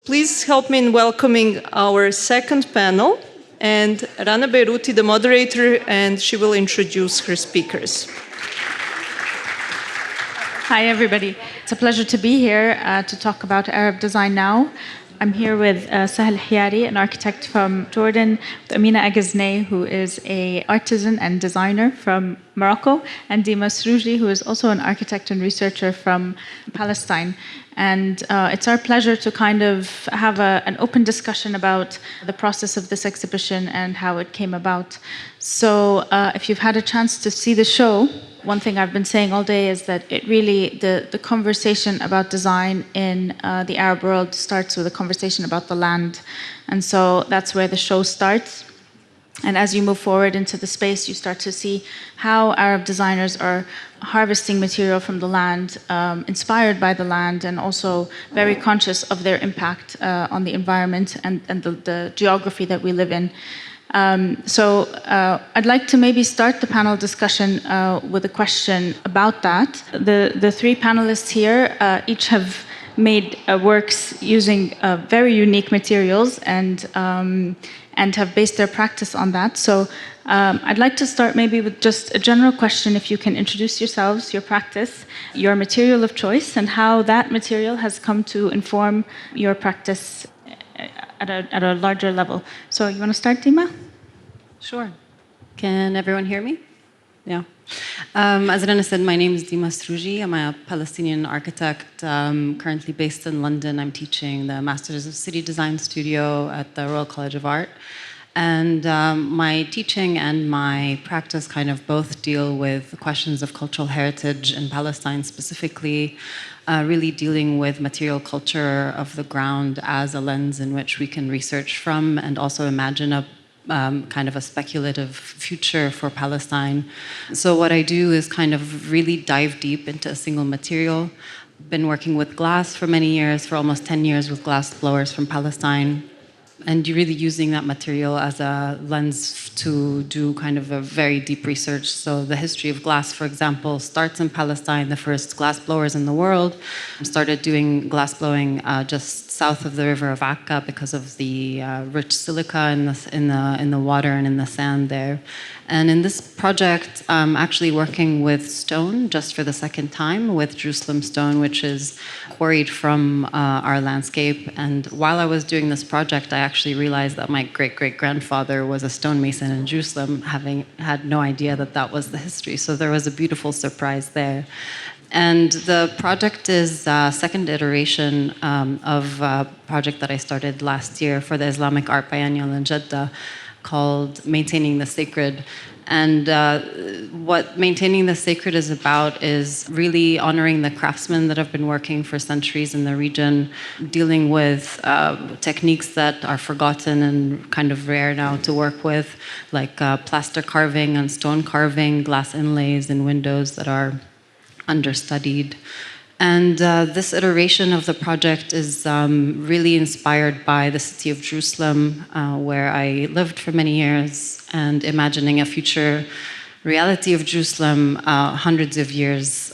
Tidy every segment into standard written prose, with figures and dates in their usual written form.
Please help me in welcoming our second panel, and Rana Beiruti, the moderator, and she will introduce her speakers. Hi, everybody. It's a pleasure to be here to talk about Arab design now. I'm here with الحياري, an architect from Jordan, with Amina أگمزناي, who is an artisan and designer from Morocco, and Dima, who is also an architect and researcher from Palestine. And it's our pleasure to kind of have an open discussion about the process of this exhibition and how it came about. So if you've had a chance to see the show, one thing I've been saying all day is that it really, the conversation about design in the Arab world starts with a conversation about the land. And so that's where the show starts. And as you move forward into the space, you start to see how Arab designers are harvesting material from the land, inspired by the land, and also very conscious of their impact on the environment and the geography that we live in. So I'd like to maybe start the panel discussion with a question about that. The three panelists here each have made works using very unique materials and have based their practice on that. So I'd like to start maybe with just a general question, if you can introduce yourselves, your practice, your material of choice, and how that material has come to inform your practice at a larger level. So you want to start, Dima? Sure. Can everyone hear me? Yeah. As Rana said, my name is Dima Srouji. I'm a Palestinian architect currently based in London. I'm teaching the Masters of City Design Studio at the Royal College of Art. And my teaching and my practice kind of both deal with questions of cultural heritage in Palestine specifically, really dealing with material culture of the ground as a lens in which we can research from and also imagine a kind of a speculative future for Palestine. So what I do is kind of really dive deep into a single material. Been working with glass for many years, for almost 10 years with glass blowers from Palestine. And really using that material as a lens to do kind of a very deep research. So the history of glass, for example, starts in Palestine. The first glass blowers in the world started doing glass blowing just south of the river of Akka because of the rich silica in the water and in the sand there. And in this project, I'm actually working with stone just for the second time, with Jerusalem stone, which is quarried from our landscape. And while I was doing this project, I actually realized that my great-great-grandfather was a stonemason in Jerusalem, having had no idea that that was the history. So there was a beautiful surprise there. And the project is a second iteration of a project that I started last year for the Islamic Art Biennial in Jeddah, called Maintaining the Sacred. And what Maintaining the Sacred is about is really honoring the craftsmen that have been working for centuries in the region, dealing with techniques that are forgotten and kind of rare now to work with, like plaster carving and stone carving, glass inlays in windows that are understudied. And this iteration of the project is really inspired by the city of Jerusalem, where I lived for many years, and imagining a future reality of Jerusalem hundreds of years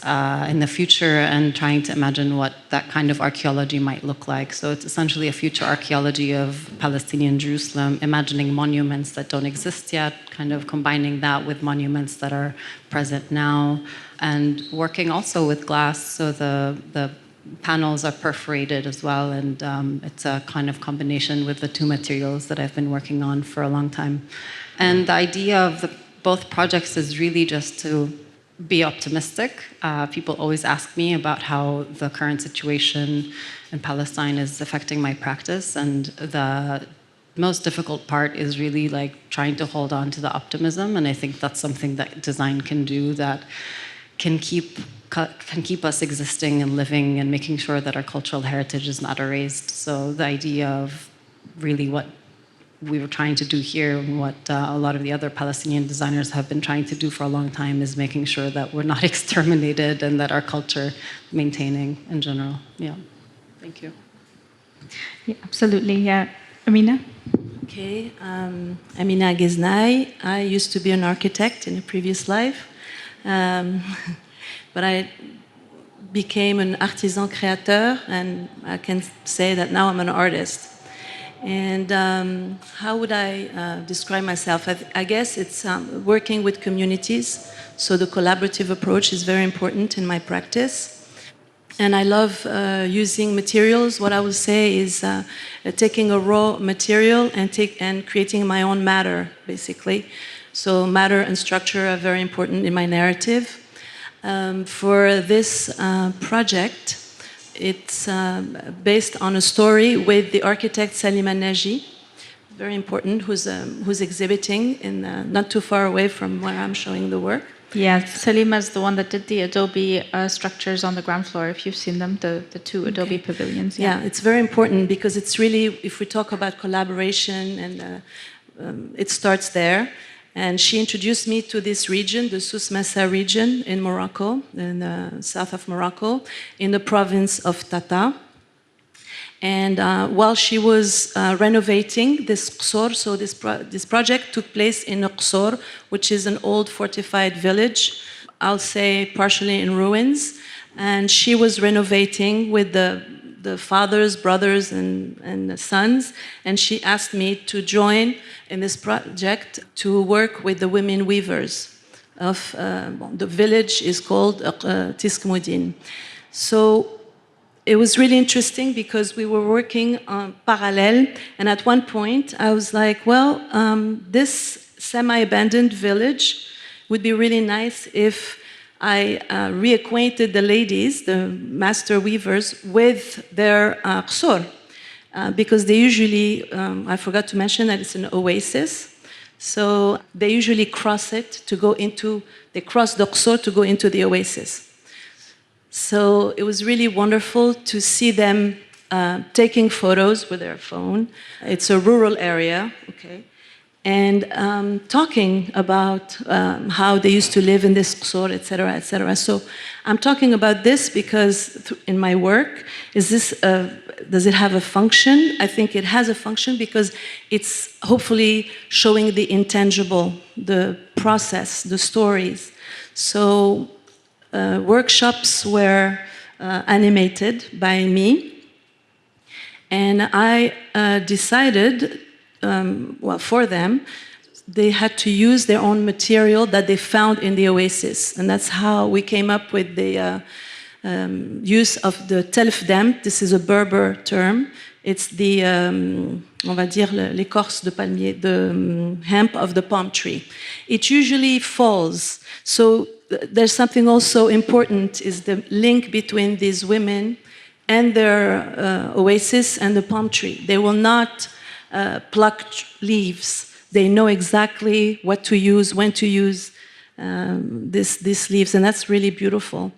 in the future, and trying to imagine what that kind of archaeology might look like. So it's essentially a future archaeology of Palestinian Jerusalem, imagining monuments that don't exist yet, kind of combining that with monuments that are present now, and working also with glass, so the panels are perforated as well, and it's a kind of combination with the two materials that I've been working on for a long time. And the idea of both projects is really just to be optimistic. People always ask me about how the current situation in Palestine is affecting my practice, and the most difficult part is really like trying to hold on to the optimism, and I think that's something that design can do, that can keep us existing and living and making sure that our cultural heritage is not erased. So the idea of really what we were trying to do here, and what a lot of the other Palestinian designers have been trying to do for a long time, is making sure that we're not exterminated and that our culture maintaining in general. Yeah, thank you. Yeah, absolutely, yeah. Amina? Okay, Amina أگمزناي. I used to be an architect in a previous life. But became an artisan créateur, and I can say that now I'm an artist. And how would I describe myself? I guess it's working with communities, so the collaborative approach is very important in my practice. And I love using materials. What I would say is taking a raw material and creating my own matter, basically. So matter and structure are very important in my narrative. For this project, it's based on a story with the architect Salima Naji, very important, who's exhibiting in not too far away from where I'm showing the work. Yeah, Salima is the one that did the Adobe structures on the ground floor, if you've seen them, the two Adobe pavilions. Yeah, it's very important because it's really, if we talk about collaboration, and it starts there. And she introduced me to this region, the Souss Massa region in Morocco, in the south of Morocco, in the province of Tata. And while she was renovating this qsor, so this project took place in a qsor, which is an old fortified village, I'll say partially in ruins. And she was renovating with the fathers, brothers, and the sons. And she asked me to join in this project to work with the women weavers of the village is called Tiskmoudin. So it was really interesting because we were working on parallel, and at one point I was like, well, this semi-abandoned village would be really nice if I reacquainted the ladies, the master weavers, with their qsor, because they usually, I forgot to mention that it's an oasis, so they usually cross it to go into, they cross the qsor to go into the oasis. So it was really wonderful to see them taking photos with their phone. It's a rural area, okay, and talking about how they used to live in this qsor, etc., etc. So I'm talking about this because in my work, does it have a function? I think it has a function because it's hopefully showing the intangible, the process, the stories. So workshops were animated by me, and I decided, well, for them, they had to use their own material that they found in the oasis, and that's how we came up with the use of the telf damp. This is a Berber term. It's the, on va dire, l'écorce de palmier, the hemp of the palm tree. It usually falls, so there's something also important, is the link between these women and their oasis and the palm tree. They will not pluck leaves. They know exactly what to use, when to use these leaves, and that's really beautiful.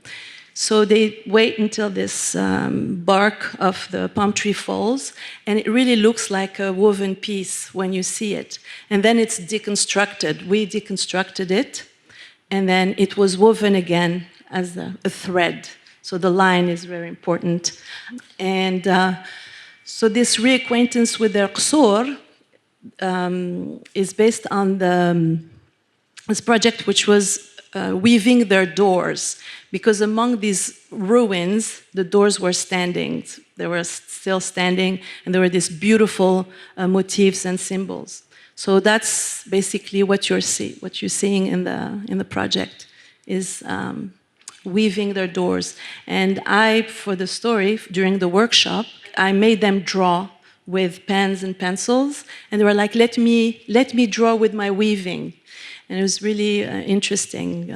So they wait until this bark of the palm tree falls, and it really looks like a woven piece when you see it. And then it's deconstructed. We deconstructed it, and then it was woven again as a thread. So the line is very important. And so this reacquaintance with their qsor is based on this project, which was weaving their doors, because among these ruins, the doors were standing. They were still standing, and there were these beautiful motifs and symbols. So that's basically what you're seeing in the project, is weaving their doors. And I, for the story, during the workshop, I made them draw with pens and pencils, and they were like, let me draw with my weaving. And it was really interesting,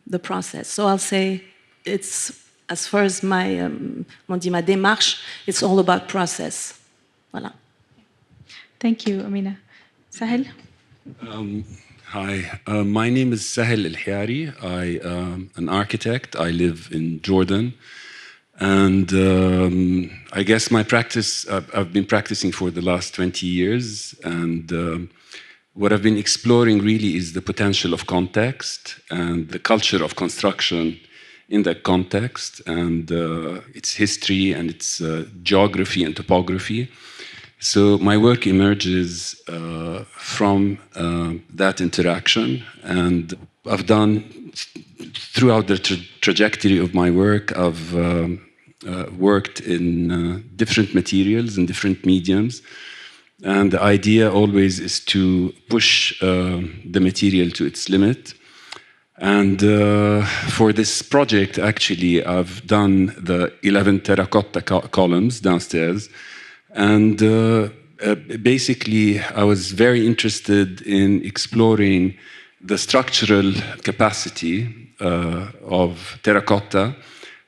the process. So I'll say it's, as far as my ma démarche, it's all about process. Voilà. Thank you, Amina. Sahel? Hi, my name is Sahel الحياري. I am an architect. I live in Jordan. And I guess my practice, I've been practicing for the last 20 years. And what I've been exploring really is the potential of context and the culture of construction in that context, and its history and its geography and topography. So my work emerges from that interaction, and I've done throughout the trajectory of my work, I've worked in different materials and different mediums. And the idea always is to push the material to its limit. And for this project, actually, I've done the 11 terracotta columns downstairs. And basically, I was very interested in exploring the structural capacity of terracotta,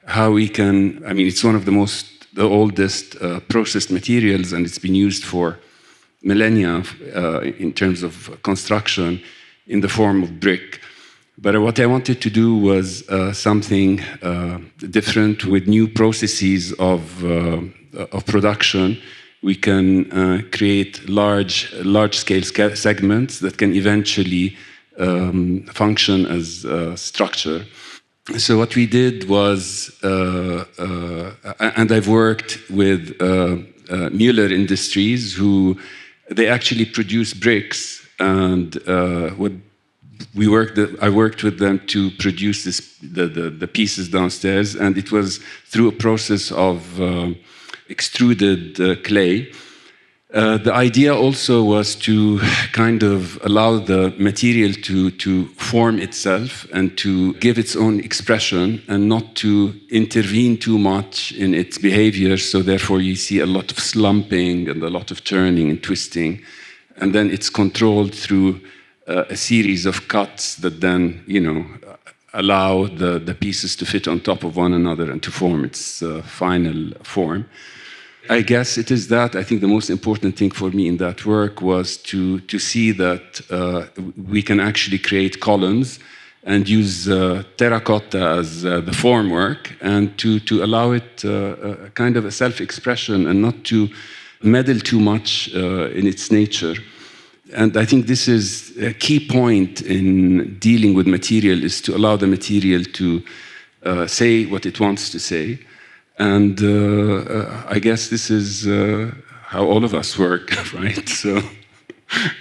how we can, I mean, it's one of the oldest processed materials, and it's been used for millennia in terms of construction in the form of brick. But what I wanted to do was something different with new processes of production. We can create large-scale segments that can eventually function as structure. So what we did was, and I've worked with Mueller Industries, who they actually produce bricks, and I worked with them to produce the pieces downstairs, and it was through a process of extruded clay. The idea also was to kind of allow the material to form itself and to give its own expression and not to intervene too much in its behavior, so therefore you see a lot of slumping and a lot of turning and twisting, and then it's controlled through a series of cuts that then, allow the pieces to fit on top of one another and to form its final form. I guess it is that. I think the most important thing for me in that work was to see that we can actually create columns and use terracotta as the formwork, and to allow it kind of a self-expression and not to meddle too much in its nature. And I think this is a key point in dealing with material, is to allow the material to say what it wants to say. And I guess this is how all of us work, right? So,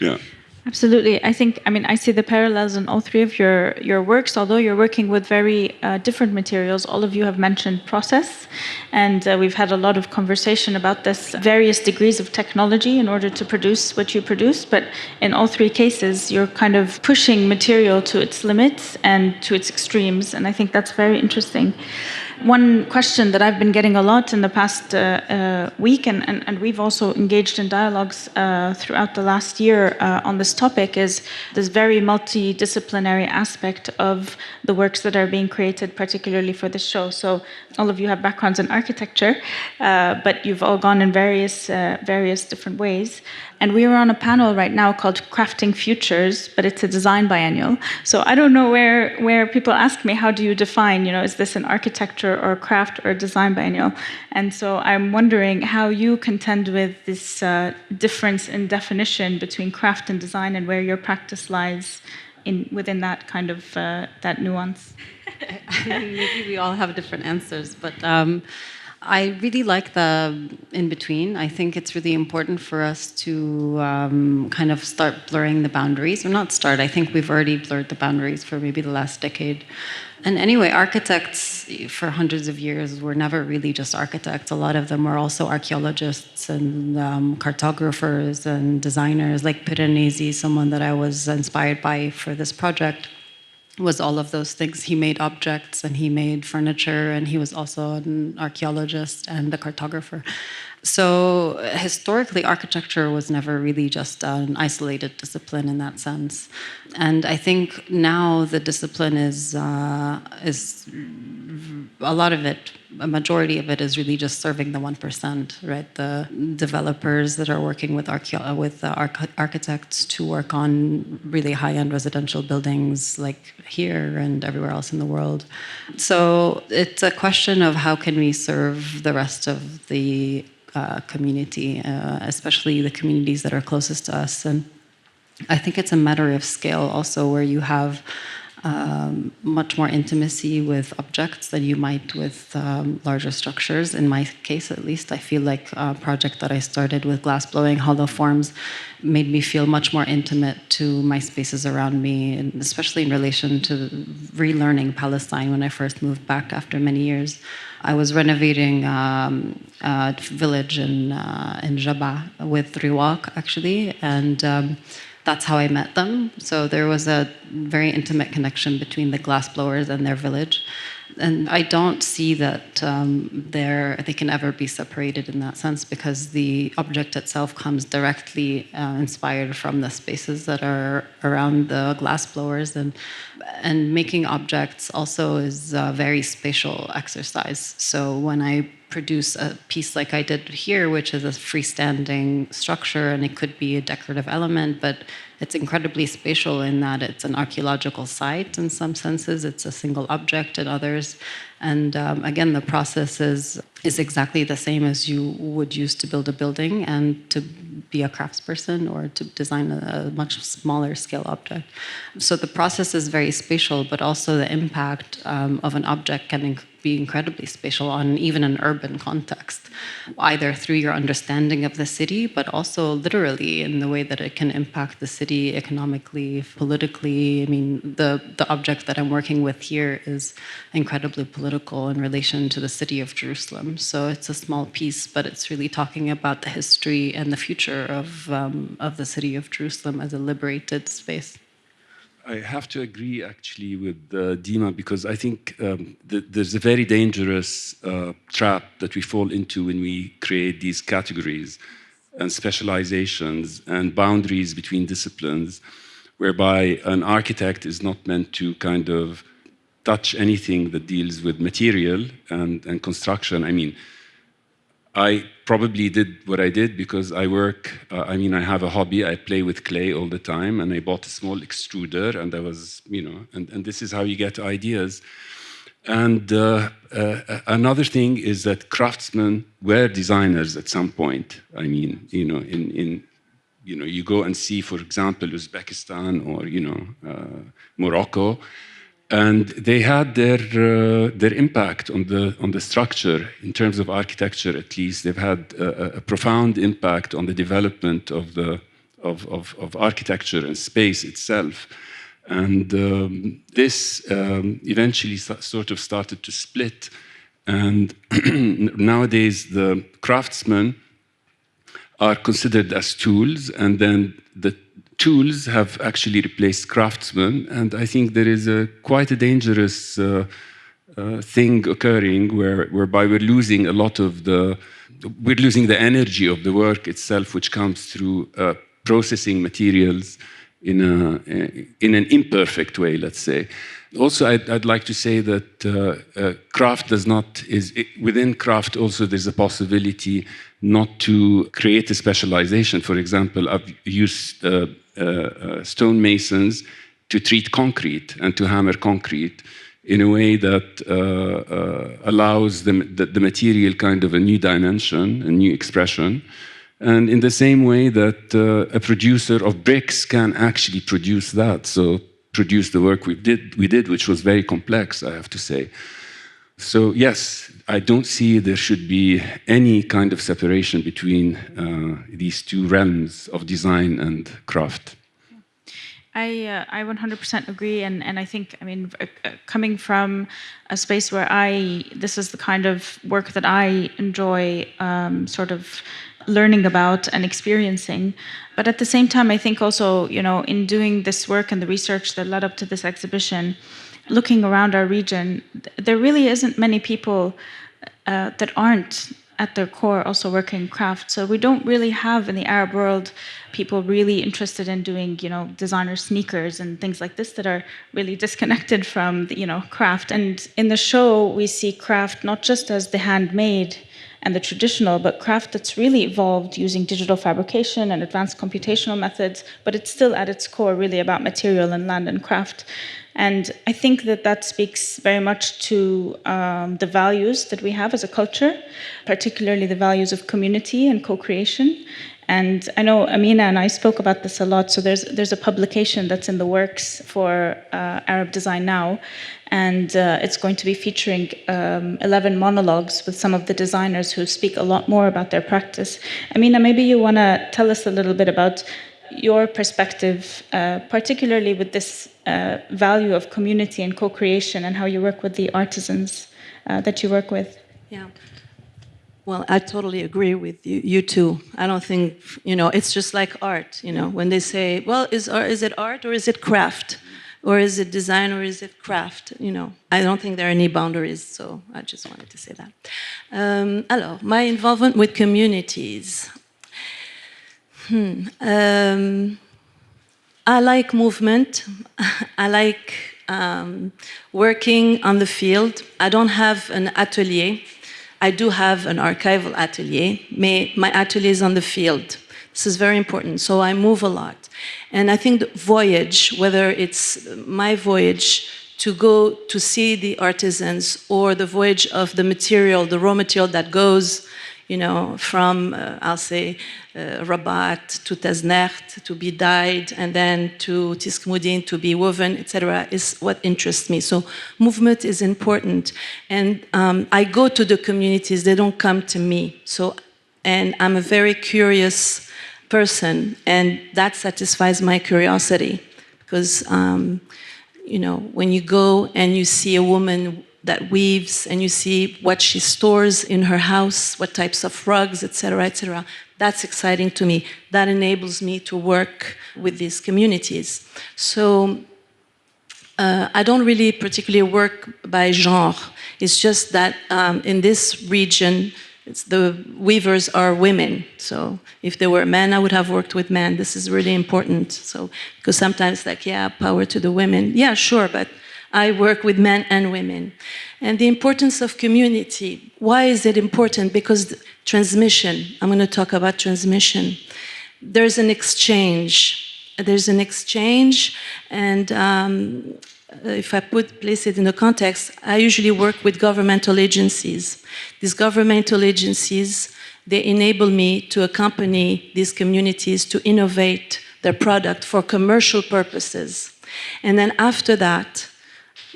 yeah. Absolutely. I see the parallels in all three of your works, although you're working with very different materials. All of you have mentioned process, and we've had a lot of conversation about this, various degrees of technology in order to produce what you produce. But in all three cases, you're kind of pushing material to its limits and to its extremes, and I think that's very interesting. One question that I've been getting a lot in the past week, and we've also engaged in dialogues throughout the last year on this topic, is this very multidisciplinary aspect of the works that are being created, particularly for this show. So all of you have backgrounds in architecture, but you've all gone in various different ways. And we are on a panel right now called Crafting Futures, but it's a design biennial. So I don't know where people ask me, how do you define, is this an architecture or a craft or a design biennial? And so I'm wondering how you contend with this difference in definition between craft and design, and where your practice lies within that kind of that nuance. Maybe we all have different answers, but I really like the in-between. I think it's really important for us to kind of start blurring the boundaries. Or not start, I think we've already blurred the boundaries for maybe the last decade. And anyway, architects for hundreds of years were never really just architects. A lot of them were also archaeologists and cartographers and designers, like Piranesi, someone that I was inspired by for this project, was all of those things. He made objects and he made furniture, and he was also an archaeologist and a cartographer. So historically, architecture was never really just an isolated discipline in that sense. And I think now the discipline is a lot of it, a majority of it is really just serving the 1%, right? The developers that are working with architects to work on really high-end residential buildings like here and everywhere else in the world. So it's a question of how can we serve the rest of the community, especially the communities that are closest to us. And I think it's a matter of scale also, where you have much more intimacy with objects than you might with larger structures. In my case, at least, I feel like a project that I started with glass blowing hollow forms made me feel much more intimate to my spaces around me, and especially in relation to relearning Palestine when I first moved back after many years. I was renovating a village in Jabba with Riwaq, actually, and that's how I met them. So there was a very intimate connection between the glassblowers and their village. And I don't see that they can ever be separated in that sense, because the object itself comes directly inspired from the spaces that are around the glassblowers. And making objects also is a very spatial exercise. So when I produce a piece like I did here, which is a freestanding structure, and it could be a decorative element, but it's incredibly spatial in that it's an archaeological site in some senses, it's a single object in others. And again, the process is exactly the same as you would use to build a building and to be a craftsperson or to design a much smaller scale object. So the process is very spatial, but also the impact of an object can be incredibly spatial on even an urban context, either through your understanding of the city, but also literally in the way that it can impact the city economically, politically. I mean, the object that I'm working with here is incredibly political in relation to the city of Jerusalem. So it's a small piece, but it's really talking about the history and the future of the city of Jerusalem as a liberated space. I have to agree, actually, with Dima, because I think there's a very dangerous trap that we fall into when we create these categories and specializations and boundaries between disciplines, whereby an architect is not meant to kind of touch anything that deals with material and construction. I mean, I probably did what I did because I work, I have a hobby, I play with clay all the time, and I bought a small extruder, and I was, and this is how you get ideas. And another thing is that craftsmen were designers at some point. I mean, you go and see, for example, Uzbekistan or, Morocco, and they had their impact on the structure in terms of architecture. At least they've had a profound impact on the development of architecture and space itself. And this eventually sort of started to split. And nowadays the craftsmen are considered as tools, and then the tools have actually replaced craftsmen, and I think there is quite a dangerous thing occurring whereby we're losing a lot of we're losing the energy of the work itself, which comes through processing materials in an imperfect way, let's say. Also, I'd like to say that craft within craft also there's a possibility not to create a specialization. For example, I've used stonemasons to treat concrete and to hammer concrete in a way that allows the material kind of a new dimension, a new expression. And in the same way that a producer of bricks can actually produce that, so produce the work we did, which was very complex, I have to say. So yes, I don't see there should be any kind of separation between these two realms of design and craft. I 100% agree, and I think, coming from a space where this is the kind of work that I enjoy sort of learning about and experiencing. But at the same time, I think also, in doing this work and the research that led up to this exhibition, looking around our region, there really isn't many people that aren't at their core also working craft. So we don't really have in the Arab world people really interested in doing, designer sneakers and things like this that are really disconnected from, craft. And in the show, we see craft not just as the handmade and the traditional, but craft that's really evolved using digital fabrication and advanced computational methods, but it's still at its core really about material and land and craft. And I think that speaks very much to the values that we have as a culture, particularly the values of community and co-creation. And I know Amina and I spoke about this a lot. So there's a publication that's in the works for Arab Design Now, and it's going to be featuring 11 monologues with some of the designers who speak a lot more about their practice. Amina, maybe you want to tell us a little bit about your perspective, particularly with this value of community and co-creation, and how you work with the artisans that you work with. Yeah. Well, I totally agree with you too. I don't think, it's just like art, when they say, well, is it art or is it craft? Or is it design or is it craft? I don't think there are any boundaries, so I just wanted to say that. Alors, my involvement with communities. I like movement. I like working on the field. I don't have an atelier. I do have an archival atelier. My atelier is on the field. This is very important. So I move a lot. And I think the voyage, whether it's my voyage to go to see the artisans or the voyage of the material, the raw material that goes, from, I'll say, Rabat to Taznert to be dyed, and then to Tiskmudin to be woven, etc., is what interests me. So movement is important. And I go to the communities, they don't come to me. And I'm a very curious person, and that satisfies my curiosity. Because, when you go and you see a woman that weaves, and you see what she stores in her house, what types of rugs, etc., that's exciting to me. That enables me to work with these communities. So I don't really particularly work by genre. It's just that in this region, the weavers are women. So if they were men, I would have worked with men. This is really important. So because sometimes power to the women. Yeah, sure, but I work with men and women. And the importance of community. Why is it important? Because transmission, I'm going to talk about transmission. There's an exchange. And if I place it in the context, I usually work with governmental agencies. These governmental agencies, they enable me to accompany these communities to innovate their product for commercial purposes. And then after that,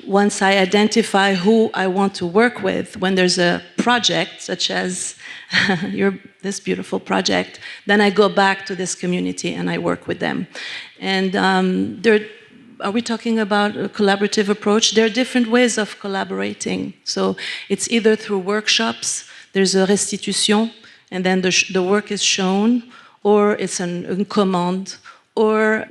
once I identify who I want to work with, when there's a project, such as this beautiful project, then I go back to this community and I work with them. And are we talking about a collaborative approach? There are different ways of collaborating. So it's either through workshops, there's a restitution, and then the work is shown, or it's une commande, or,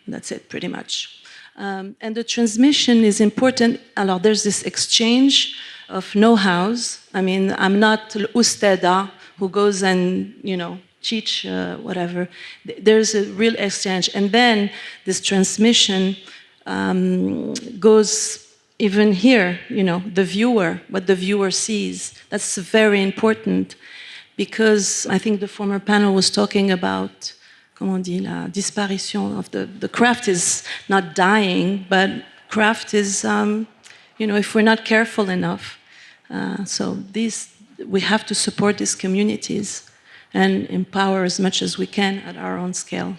that's it pretty much. And the transmission is important. Alors, there's this exchange of know-hows. I mean, I'm not l'ustada who goes and, teach whatever. There's a real exchange. And then this transmission goes even here, the viewer, what the viewer sees. That's very important, because I think the former panel was talking about la disparition of the craft is not dying, but craft is, if we're not careful enough. So we have to support these communities and empower as much as we can at our own scale.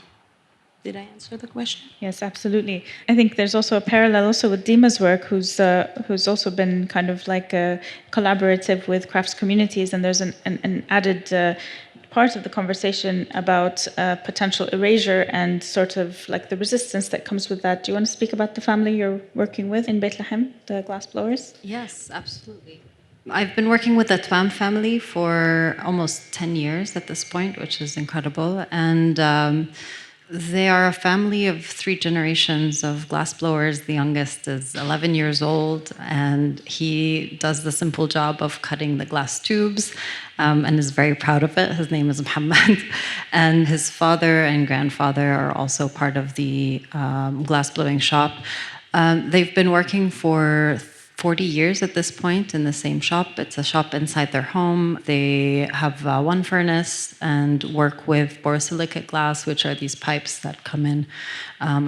Did I answer the question? Yes, absolutely. I think there's also a parallel also with Dima's work, who's also been kind of like collaborative with crafts communities, and there's an added part of the conversation about potential erasure and sort of like the resistance that comes with that. Do you want to speak about the family you're working with in Bethlehem, the glassblowers? Yes, absolutely. I've been working with the Twam family for almost 10 years at this point, which is incredible. And they are a family of 3 generations of glassblowers. The youngest is 11 years old, and he does the simple job of cutting the glass tubes and is very proud of it. His name is Muhammad. And his father and grandfather are also part of the glassblowing shop. They've been working for 40 years at this point in the same shop. It's a shop inside their home. They have one furnace and work with borosilicate glass, which are these pipes that come in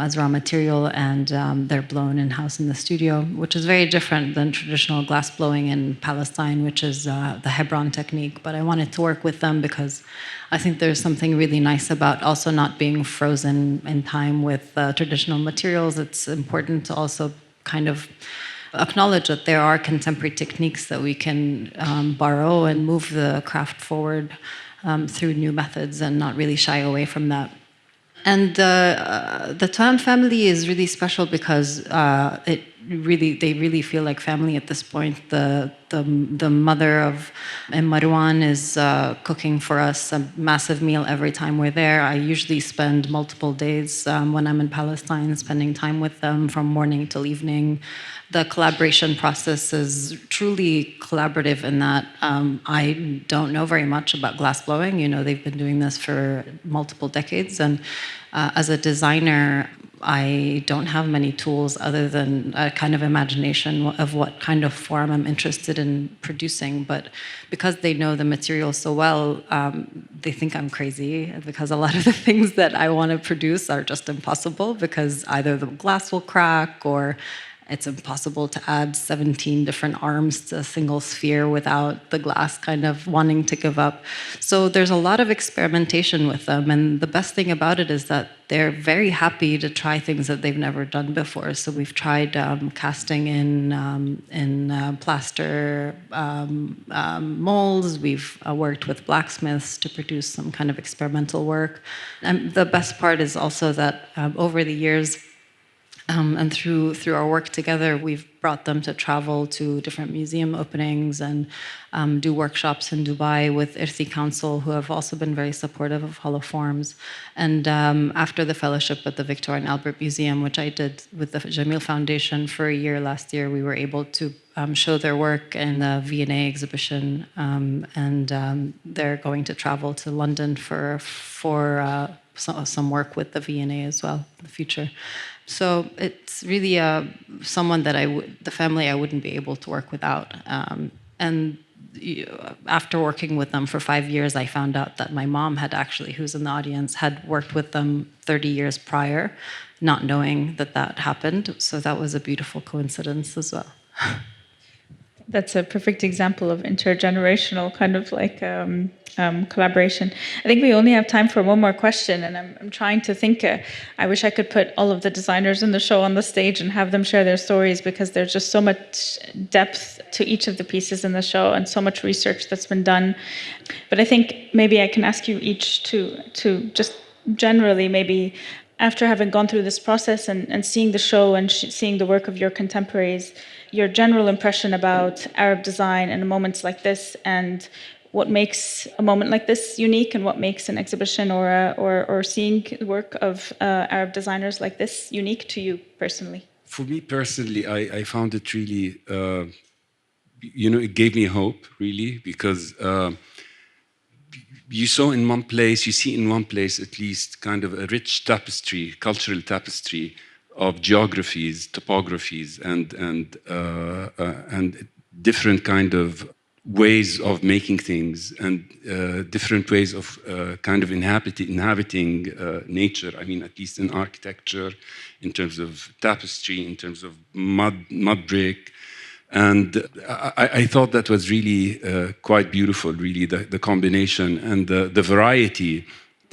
as raw material, and they're blown in-house in the studio, which is very different than traditional glass blowing in Palestine, which is the Hebron technique. But I wanted to work with them because I think there's something really nice about also not being frozen in time with traditional materials. It's important to also kind of acknowledge that there are contemporary techniques that we can borrow and move the craft forward through new methods and not really shy away from that. And the Tuan family is really special because they really feel like family at this point. The mother of Marwan is cooking for us a massive meal every time we're there. I usually spend multiple days when I'm in Palestine spending time with them from morning till evening. The collaboration process is truly collaborative in that I don't know very much about glassblowing. You know, they've been doing this for multiple decades. And as a designer, I don't have many tools other than a kind of imagination of what kind of form I'm interested in producing. But because they know the material so well, they think I'm crazy because a lot of the things that I want to produce are just impossible because either the glass will crack or it's impossible to add 17 different arms to a single sphere without the glass kind of wanting to give up. So there's a lot of experimentation with them. And the best thing about it is that they're very happy to try things that they've never done before. So we've tried casting in plaster molds. We've worked with blacksmiths to produce some kind of experimental work. And the best part is also that over the years, and through our work together, we've brought them to travel to different museum openings and do workshops in Dubai with Irthi Council, who have also been very supportive of Hollow Forms. And after the fellowship at the Victoria and Albert Museum, which I did with the Jamil Foundation for a year last year, we were able to show their work in the V&A exhibition. And they're going to travel to London for some work with the V&A as well in the future. So it's really someone that the family I wouldn't be able to work without. And after working with them for 5 years, I found out that my mom had actually, who's in the audience, had worked with them 30 years prior, not knowing that happened. So that was a beautiful coincidence as well. That's a perfect example of intergenerational kind of like collaboration. I think we only have time for one more question, and I'm trying to think. I wish I could put all of the designers in the show on the stage and have them share their stories, because there's just so much depth to each of the pieces in the show and so much research that's been done. But I think maybe I can ask you each to just generally, maybe after having gone through this process and seeing the show and seeing the work of your contemporaries, your general impression about Arab design in moments like this, and what makes a moment like this unique, and what makes an exhibition or seeing work of Arab designers like this unique to you personally? For me personally, I found it really, it gave me hope, really, because you see in one place at least kind of a rich tapestry, cultural tapestry of geographies, topographies, and different kind of ways of making things, and different ways of kind of inhabiting nature. I mean, at least in architecture, in terms of tapestry, in terms of mud brick. And I thought that was really quite beautiful, really, the combination and the variety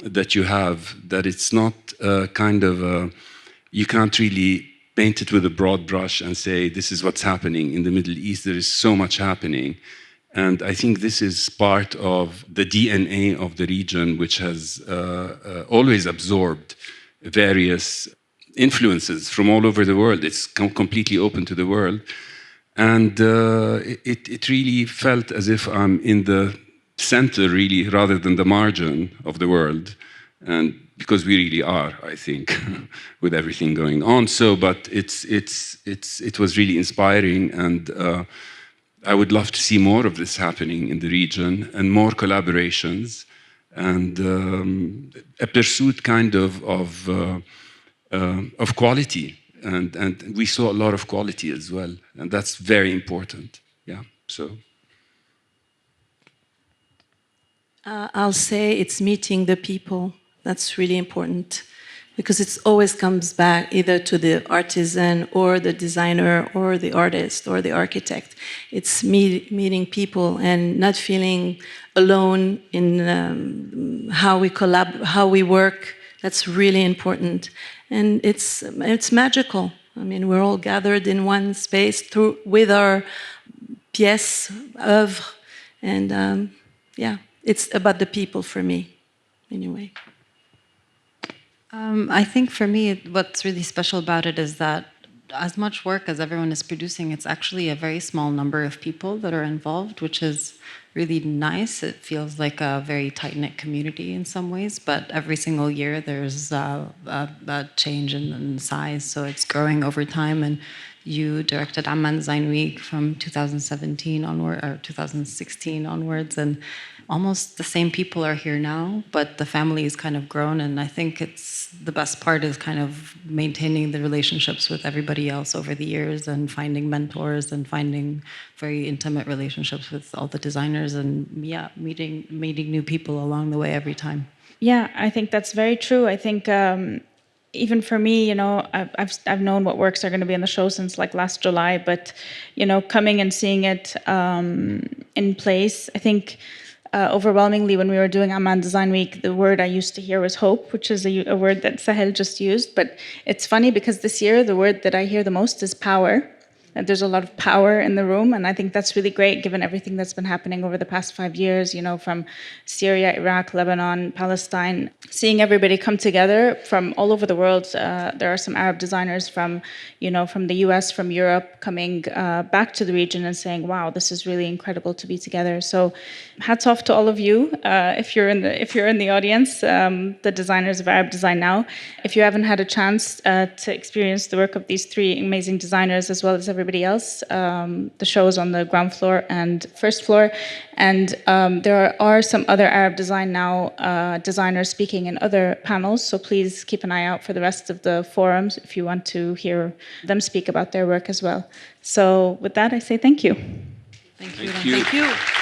that you have, that it's not kind of, you can't really paint it with a broad brush and say, this is what's happening in the Middle East. There is so much happening. And I think this is part of the DNA of the region, which has always absorbed various influences from all over the world. It's completely open to the world. And it really felt as if I'm in the center, really, rather than the margin of the world. And because we really are, I think, with everything going on. So, but it was really inspiring, and I would love to see more of this happening in the region, and more collaborations, and a pursuit kind of quality and we saw a lot of quality as well, and that's very important. Yeah, so. I'll say it's meeting the people. That's really important, because it always comes back either to the artisan or the designer or the artist or the architect. It's meeting people and not feeling alone in how we how we work. That's really important, and it's magical. I mean, we're all gathered in one space with our pièces, œuvre, and yeah. It's about the people for me, anyway. I think for me, what's really special about it is that as much work as everyone is producing, it's actually a very small number of people that are involved, which is really nice. It feels like a very tight-knit community in some ways, but every single year there's a change in size, so it's growing over time. And you directed أگمزناي Week from 2017 onward, or 2016 onwards, and almost the same people are here now, but the family has kind of grown, and I think it's the best part is kind of maintaining the relationships with everybody else over the years and finding mentors and finding very intimate relationships with all the designers, and yeah, meeting new people along the way every time. Yeah, I think that's very true. I think even for me, you know, I've known what works are going to be in the show since like last July, but you know, coming and seeing it in place, I think. Overwhelmingly, when we were doing أگمزناي Week, the word I used to hear was hope, which is a word that Sahel just used. But it's funny because this year, the word that I hear the most is power. And there's a lot of power in the room, and I think that's really great given everything that's been happening over the past 5 years, you know, from Syria, Iraq, Lebanon, Palestine. Seeing everybody come together from all over the world. There are some Arab designers from, you know, from the US, from Europe, coming back to the region and saying, wow, this is really incredible to be together. So hats off to all of you, if you're in the audience, the designers of Arab Design Now. If you haven't had a chance to experience the work of these three amazing designers, as well as everybody else, the show is on the ground floor and first floor, and there are some other Arab Design Now designers speaking in other panels, so please keep an eye out for the rest of the forums if you want to hear them speak about their work as well. So with that, I say thank you. Thank you. Thank you. Thank you.